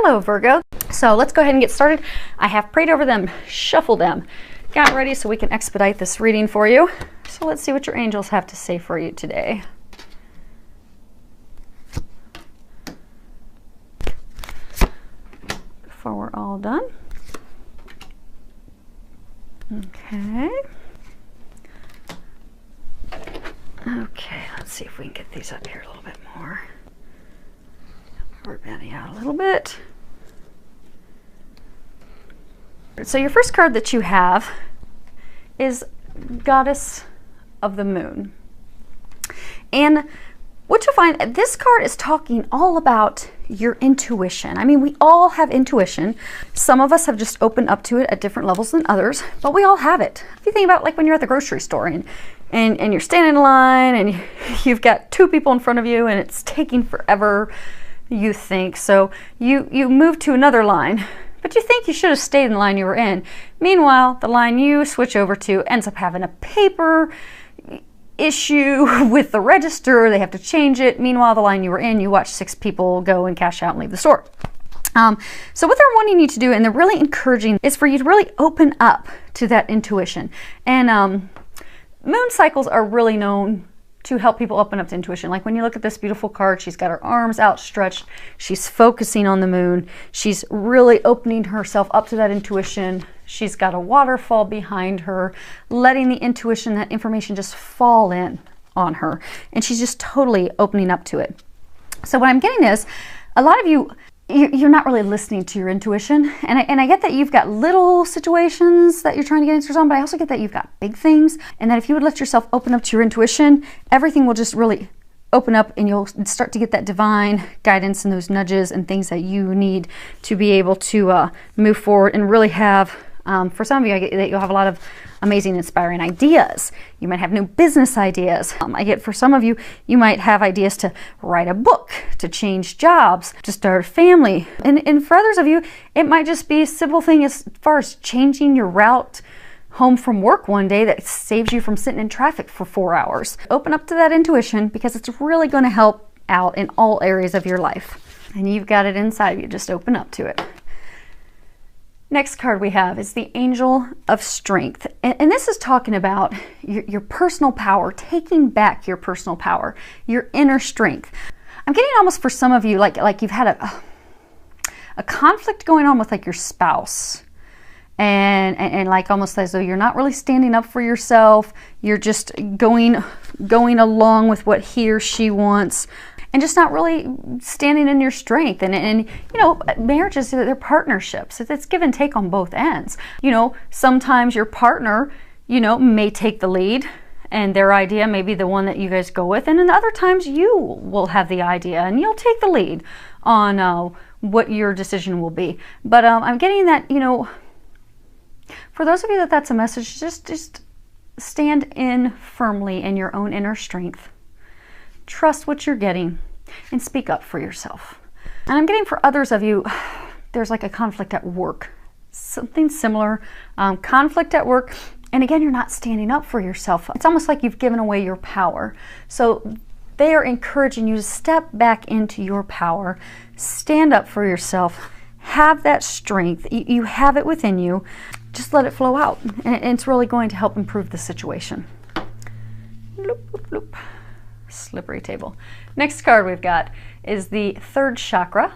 Hello, Virgo. So let's go ahead and get started. I have prayed over them, shuffled them, got ready so we can expedite this reading for you. So let's see what your angels have to say for you today. Before we're all done. Okay. Okay, let's see if we can get these up here a little bit more. We're bending out a little bit. So your first card that you have is Goddess of the Moon. And what you'll find, this card is talking all about your intuition. I mean, we all have intuition. Some of us have just opened up to it at different levels than others, but we all have it. If you think about like when you're at the grocery store and you're standing in line and you've got two people in front of you and it's taking forever, you think. So you move to another line, but you think you should have stayed in the line you were in. Meanwhile, the line you switch over to ends up having a paper issue with the register. They have to change it. Meanwhile, the line you were in, you watch 6 people go and cash out and leave the store. So what they're wanting you to do, and they're really encouraging, is for you to really open up to that intuition. And moon cycles are really known to help people open up to intuition. Like when you look at this beautiful card, she's got her arms outstretched. She's focusing on the moon. She's really opening herself up to that intuition. She's got a waterfall behind her, letting the intuition, that information just fall in on her. And she's just totally opening up to it. So what I'm getting is, a lot of you're not really listening to your intuition. And I get that you've got little situations that you're trying to get answers on, but I also get that you've got big things. And that if you would let yourself open up to your intuition, everything will just really open up and you'll start to get that divine guidance and those nudges and things that you need to be able to move forward and really have, for some of you, I get that you'll have a lot of amazing, inspiring ideas. You might have new business ideas. I get for some of you, you might have ideas to write a book, to change jobs, to start a family. And for others of you, it might just be a simple thing as far as changing your route home from work one day that saves you from sitting in traffic for 4 hours. Open up to that intuition because it's really going to help out in all areas of your life. And you've got it inside of you. Just open up to it. Next card we have is the Angel of Strength. And this is talking about your personal power, taking back your personal power, your inner strength. I'm getting almost for some of you like you've had a conflict going on with like your spouse. And like almost as though you're not really standing up for yourself. You're just going along with what he or she wants. And just not really standing in your strength. And you know, marriages, they're partnerships. It's give and take on both ends. You know, sometimes your partner, you know, may take the lead and their idea may be the one that you guys go with. And then other times you will have the idea and you'll take the lead on what your decision will be. But I'm getting that, you know, for those of you that's a message, just stand in firmly in your own inner strength. Trust what you're getting and speak up for yourself. And I'm getting for others of you, there's like a conflict at work, something similar, conflict at work. And again, you're not standing up for yourself. It's almost like you've given away your power. So they are encouraging you to step back into your power, stand up for yourself, have that strength. You have it within you. Just let it flow out. And it's really going to help improve the situation. Loop, loop, loop. Slippery table. Next card we've got is the third chakra.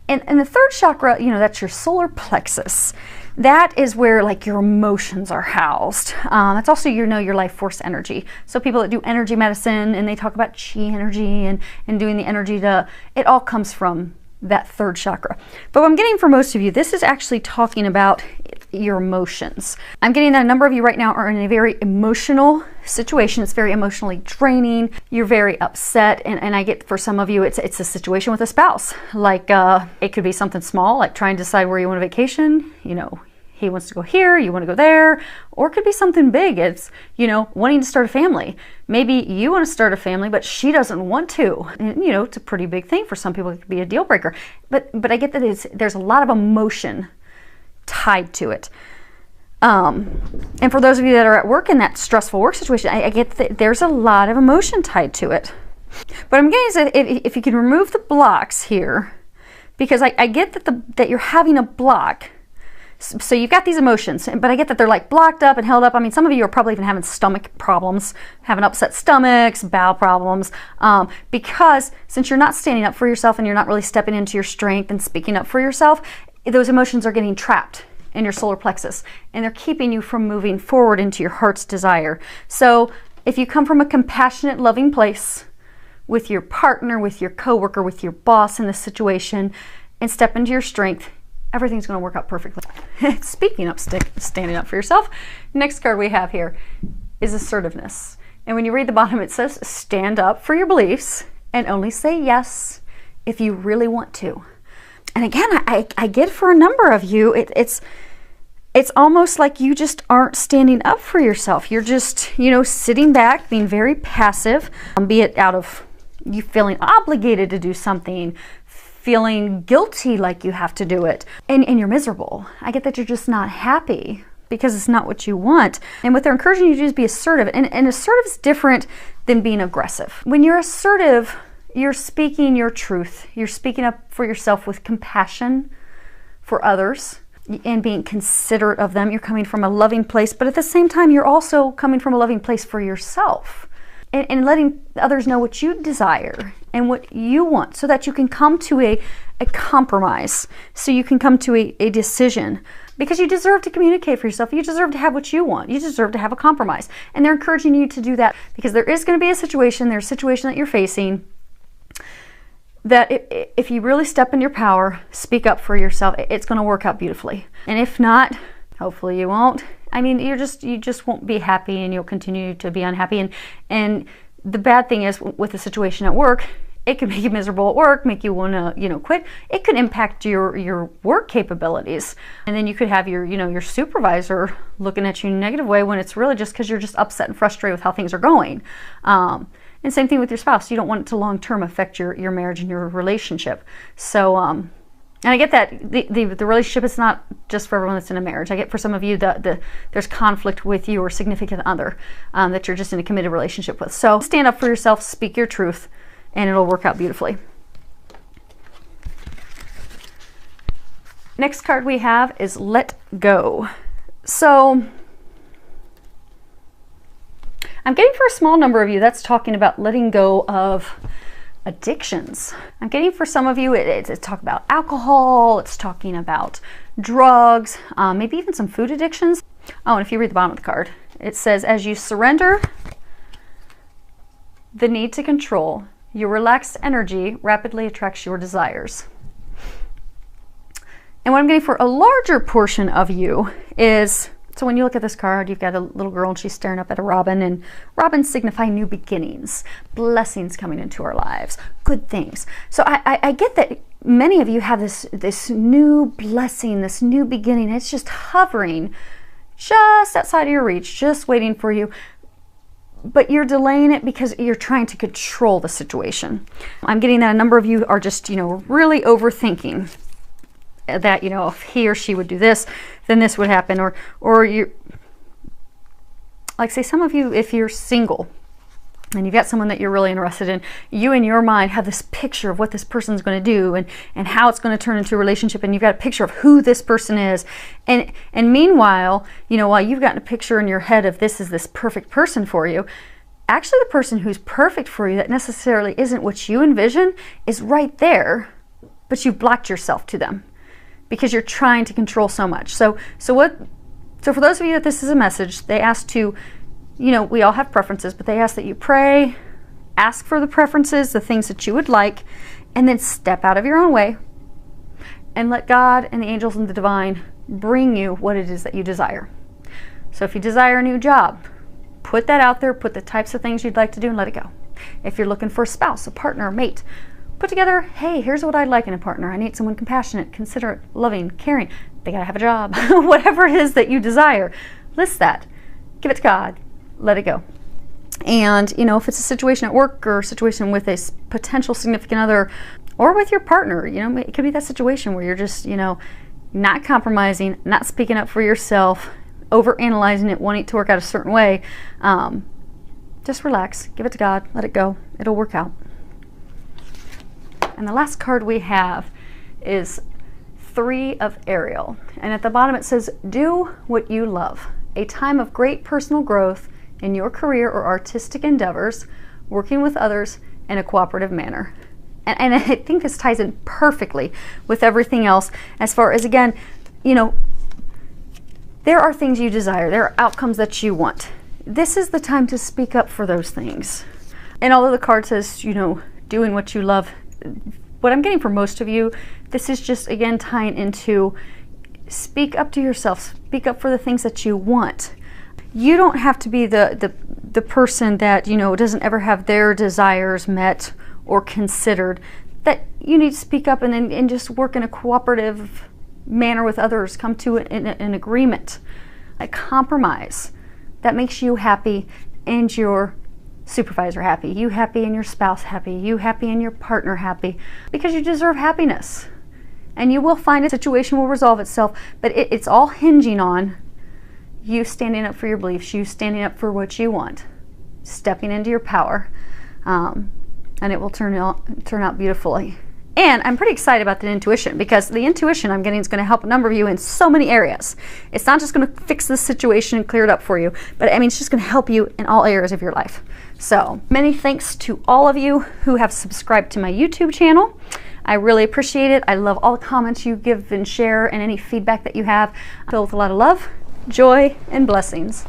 And the third chakra, you know, that's your solar plexus. That is where like your emotions are housed. That's also, you know, your life force energy. So people that do energy medicine and they talk about chi energy and doing the energy it all comes from that third chakra. But what I'm getting for most of you, this is actually talking about your emotions. I'm getting that a number of you right now are in a very emotional situation. It's very emotionally draining. You're very upset. And I get for some of you, it's a situation with a spouse. Like it could be something small, like trying to decide where you want to vacation. You know, he wants to go here, you want to go there. Or it could be something big. It's, you know, wanting to start a family. Maybe you want to start a family, but she doesn't want to. And, you know, it's a pretty big thing. For some people, it could be a deal breaker. But I get that there's a lot of emotion tied to it. And for those of you that are at work in that stressful work situation, I get that there's a lot of emotion tied to it. But I'm getting is that if you can remove the blocks here, because I get that you're having a block. So you've got these emotions, but I get that they're like blocked up and held up. I mean, some of you are probably even having stomach problems, having upset stomachs, bowel problems, because since you're not standing up for yourself and you're not really stepping into your strength and speaking up for yourself, those emotions are getting trapped in your solar plexus, and they're keeping you from moving forward into your heart's desire. So if you come from a compassionate, loving place with your partner, with your coworker, with your boss in this situation, and step into your strength, everything's going to work out perfectly. Speaking of standing up for yourself, next card we have here is assertiveness. And when you read the bottom, it says stand up for your beliefs and only say yes if you really want to. And again, I get for a number of you, it's almost like you just aren't standing up for yourself. You're just, sitting back, being very passive, be it out of you feeling obligated to do something, feeling guilty like you have to do it, and you're miserable. I get that you're just not happy because it's not what you want. And what they're encouraging you to do is be assertive. And assertive is different than being aggressive. When you're assertive, you're speaking your truth. You're speaking up for yourself with compassion for others and being considerate of them. You're coming from a loving place, but at the same time, you're also coming from a loving place for yourself. And letting others know what you desire and what you want so that you can come to a compromise, so you can come to a decision, because you deserve to communicate for yourself. You deserve to have what you want. You deserve to have a compromise. And they're encouraging you to do that because there is going to be a situation, there's a situation that you're facing that if you really step in your power, speak up for yourself, it's going to work out beautifully. And if not, hopefully you won't. I mean, you just won't be happy, and you'll continue to be unhappy. And the bad thing is with the situation at work, it can make you miserable at work, make you want to, quit. It could impact your work capabilities. And then you could have your supervisor looking at you in a negative way when it's really just because you're just upset and frustrated with how things are going. And same thing with your spouse. You don't want it to long-term affect your marriage and your relationship. So, and I get that the relationship is not just for everyone that's in a marriage. I get for some of you that there's conflict with you or significant other that you're just in a committed relationship with. So stand up for yourself, speak your truth, and it'll work out beautifully. Next card we have is let go. So I'm getting for a small number of you that's talking about letting go of addictions. I'm getting for some of you, it's talk about alcohol, it's talking about drugs, maybe even some food addictions. Oh, and if you read the bottom of the card, it says, as you surrender the need to control, your relaxed energy rapidly attracts your desires. And what I'm getting for a larger portion of you is, so when you look at this card, you've got a little girl and she's staring up at a robin, and robins signify new beginnings, blessings coming into our lives, good things. So I get that many of you have this new blessing, this new beginning. It's just hovering just outside of your reach, just waiting for you. But you're delaying it because you're trying to control the situation. I'm getting that a number of you are just, really overthinking that, if he or she would do this, then this would happen. Or you, like say some of you, if you're single and you've got someone that you're really interested in, you in your mind have this picture of what this person's going to do and how it's going to turn into a relationship, and you've got a picture of who this person is. And meanwhile, while you've gotten a picture in your head of this is this perfect person for you, actually the person who's perfect for you that necessarily isn't what you envision is right there, but you've blocked yourself to them because you're trying to control so much. So for those of you that this is a message, they ask to, we all have preferences, but they ask that you pray, ask for the preferences, the things that you would like, and then step out of your own way and let God and the angels and the divine bring you what it is that you desire. So if you desire a new job, put that out there, put the types of things you'd like to do and let it go. If you're looking for a spouse, a partner, a mate, put together, hey, here's what I'd like in a partner. I need someone compassionate, considerate, loving, caring. They gotta have a job. Whatever it is that you desire, list that. Give it to God. Let it go. And, if it's a situation at work or a situation with a potential significant other or with your partner, it could be that situation where you're just, not compromising, not speaking up for yourself, overanalyzing it, wanting it to work out a certain way. Just relax. Give it to God. Let it go. It'll work out. And the last card we have is 3 of Ariel. And at the bottom it says, do what you love. A time of great personal growth in your career or artistic endeavors, working with others in a cooperative manner. And I think this ties in perfectly with everything else as far as, again, you know, there are things you desire. There are outcomes that you want. This is the time to speak up for those things. And although the card says, you know, doing what you love, what I'm getting for most of you, this is just, again, tying into speak up to yourself. Speak up for the things that you want. You don't have to be the person that, you know, doesn't ever have their desires met or considered. That you need to speak up and just work in a cooperative manner with others. Come to an agreement, a compromise that makes you happy and your supervisor happy, you happy and your spouse happy, you happy and your partner happy, because you deserve happiness. And you will find a situation will resolve itself, but it's all hinging on you standing up for your beliefs, you standing up for what you want, stepping into your power, and it will turn out beautifully. And I'm pretty excited about the intuition, because the intuition I'm getting is going to help a number of you in so many areas. It's not just going to fix this situation and clear it up for you, but I mean, it's just going to help you in all areas of your life. So many thanks to all of you who have subscribed to my YouTube channel. I really appreciate it. I love all the comments you give and share and any feedback that you have. Filled with a lot of love, joy, and blessings.